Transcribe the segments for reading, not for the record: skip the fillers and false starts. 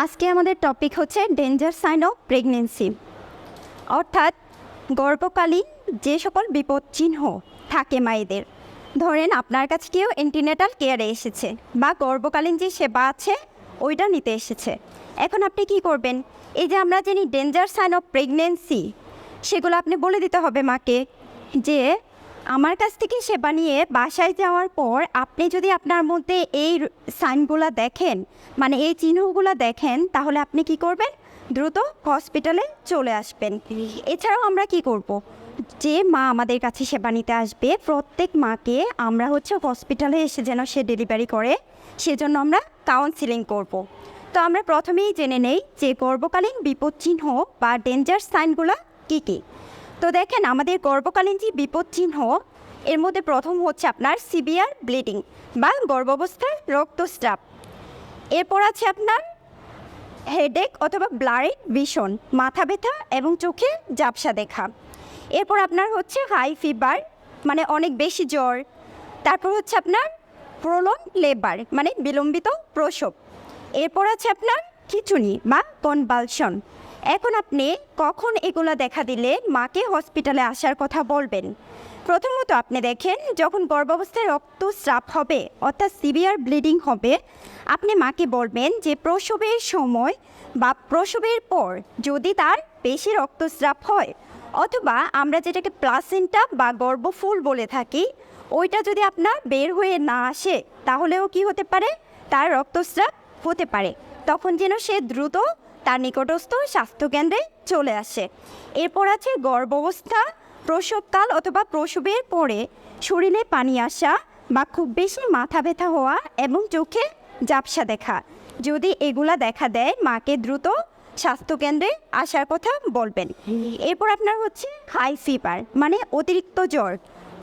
আজকে আমাদের টপিক হচ্ছে ডেঞ্জার সাইন অফ প্রেগনেন্সি, অর্থাৎ গর্ভকালীন যে সকল বিপদ চিহ্ন থাকে মায়েদের। ধরেন আপনার কাছে কেউ অ্যান্টিনেটাল কেয়ারে এসেছে বা গর্ভকালীন যে সেবা আছে ওইটা নিতে এসেছে। এখন আপনি কি করবেন? এই যে আমরা জানি ডেঞ্জার সাইন অফ প্রেগনেন্সি, সেগুলো আপনি বলে দিতে হবে মাকে যে আমার কাছ থেকে সেবা নিয়ে বাসায় যাওয়ার পর আপনি যদি আপনার মধ্যে এই সাইনগুলো দেখেন, মানে এই চিহ্নগুলো দেখেন, তাহলে আপনি কি করবেন? দ্রুত হসপিটালে চলে আসবেন। এছাড়াও আমরা কি করব? যে মা আমাদের কাছে সেবা নিতে আসবে প্রত্যেক মাকে আমরা হসপিটালে এসে যেন সে ডেলিভারি করে, সেজন্য আমরা কাউন্সিলিং করব। তো আমরা প্রথমেই জেনে নেই যে গর্ভকালীন বিপদ চিহ্ন বা ডেঞ্জার সাইনগুলো কী কী। তো দেখেন, আমাদের গর্ভকালীন যে বিপদ চিহ্ন এর মধ্যে প্রথম হচ্ছে আপনার সিভিয়ার ব্লিডিং বা গর্ভাবস্থার রক্তস্রাব। এরপর আছে আপনার হেডেক অথবা ব্লারি ভিশন, মাথা ব্যথা এবং চোখে ঝাপসা দেখা। এরপর আপনার হচ্ছে হাই ফিভার, মানে অনেক বেশি জ্বর। তারপর হচ্ছে আপনার প্রলং লেবার, মানে বিলম্বিত প্রসব। এরপর আছে আপনার খিঁচুনি বা কনভালশন। এখন আপনি কখন এগুলো দেখা দিলে মাকে হসপিটালে আসার কথা বলবেন? প্রথমত আপনি দেখেন, যখন গর্ভাবস্থায় রক্তস্রাব হবে অর্থাৎ সিভিয়ার ব্লিডিং হবে, আপনি মাকে বলবেন যে প্রসবের সময় বা প্রসবের পর যদি তার বেশি রক্তস্রাব হয়, অথবা আমরা যেটাকে প্লাসেন্টা বা গর্ভফুল বলে থাকি, ওইটা যদি আপনার বের হয়ে না আসে, তাহলেও কি হতে পারে? তার রক্তস্রাব হতে পারে। তখন যেন সে দ্রুত তার নিকটস্থ স্বাস্থ্যকেন্দ্রে চলে আসে। এরপর আছে গর্ভাবস্থা, প্রসবকাল অথবা প্রসবের পরে শরীরে পানি আসা বা খুব বেশি মাথা ব্যথা হওয়া এবং চোখে ঝাপসা দেখা। যদি এগুলা দেখা দেয়, মাকে দ্রুত স্বাস্থ্যকেন্দ্রে আসার কথা বলবেন। এরপর আপনার হচ্ছে হাই ফিভার, মানে অতিরিক্ত জ্বর।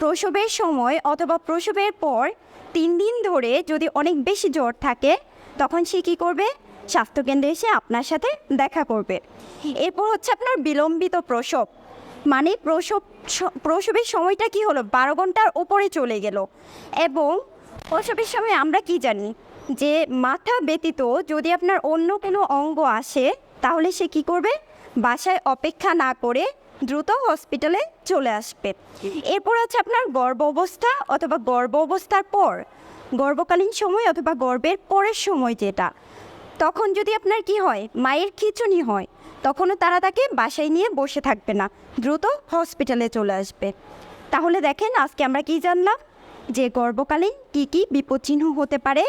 প্রসবের সময় অথবা প্রসবের পর 3 দিন ধরে যদি অনেক বেশি জ্বর থাকে, তখন সে কী করবে? স্বাস্থ্যকেন্দ্রে এসে আপনার সাথে দেখা করবে। এরপর হচ্ছে আপনার বিলম্বিত প্রসব, মানে প্রসবের সময়টা কি হলো, 12 ঘন্টার উপরে চলে গেল। এবং প্রসবের সময় আমরা কি জানি যে মাথা ব্যতীত যদি আপনার অন্য কোনো অঙ্গ আসে, তাহলে সে কি করবে? বাসায় অপেক্ষা না করে দ্রুত হসপিটালে চলে আসবে। এরপর আছে আপনার গর্ভ অবস্থা অথবা গর্ভ অবস্থার পর, গর্ভকালীন সময় অথবা গর্ভের পরের সময় যেটা, তখন যদি আপনার কি হয়? মায়ের খিঁচুনি হয়, তখনও তারা তাকে বাসায় নিয়ে বসে থাকবে না, দ্রুত হসপিটালে চলে আসবে। তাহলে দেখেন, আজকে আমরা কি জানলাম যে গর্ভকালীন কী কী বিপদচিহ্ন হতে পারে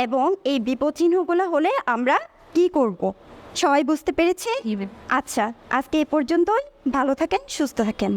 এবং এই বিপদচিহ্নগুলো হলে আমরা কি করব। সবাই বুঝতে পেরেছে? আচ্ছা, আজকে এ পর্যন্তই। ভালো থাকেন, সুস্থ থাকেন।